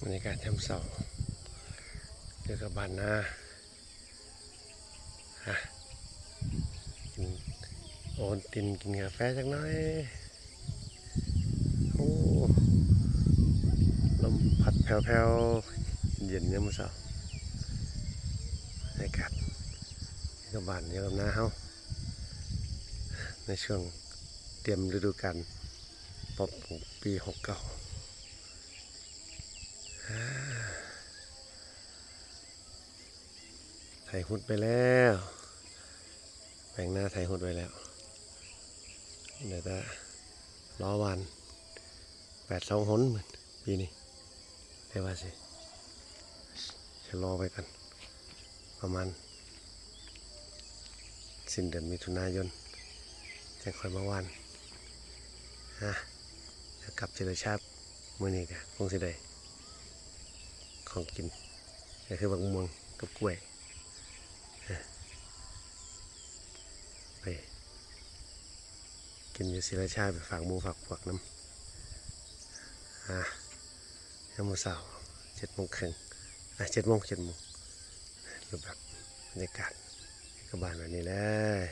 รรยากาศยามเช้าเกี่ยวกับบ้านนากินโอนตินกินกาแฟจักหน่อยโอ้ลมพัดแผ่วๆเย็นยามเช้าบรรยากาศเกี่ยวกับบ้านเกี่ยวกับนาเฮาในช่วงเตรียมฤดูกาลปรับปลูกปี69ไถหุดไปแล้วแบ่งหน้าไถหุดไปแล้วเดี๋ยวจะล้อวัน82 หนเหมือนปีนี้เรียกว่าสิจะรอไปกันประมาณสิ้นเดือนมิถุนายนจะค่อยมาวันจะกลับเจริญชาติมื้อนี้กันคงสิได้ของกินก็คือบักม่วงกับกล้วยไปกินอยู่ศิลาชาติไปฝากหมูฝากพวกน้ำยามมื้อเช้า7:30 7 โมงรูปแบบบรรยากาศกับบ้านแบบนี้เลย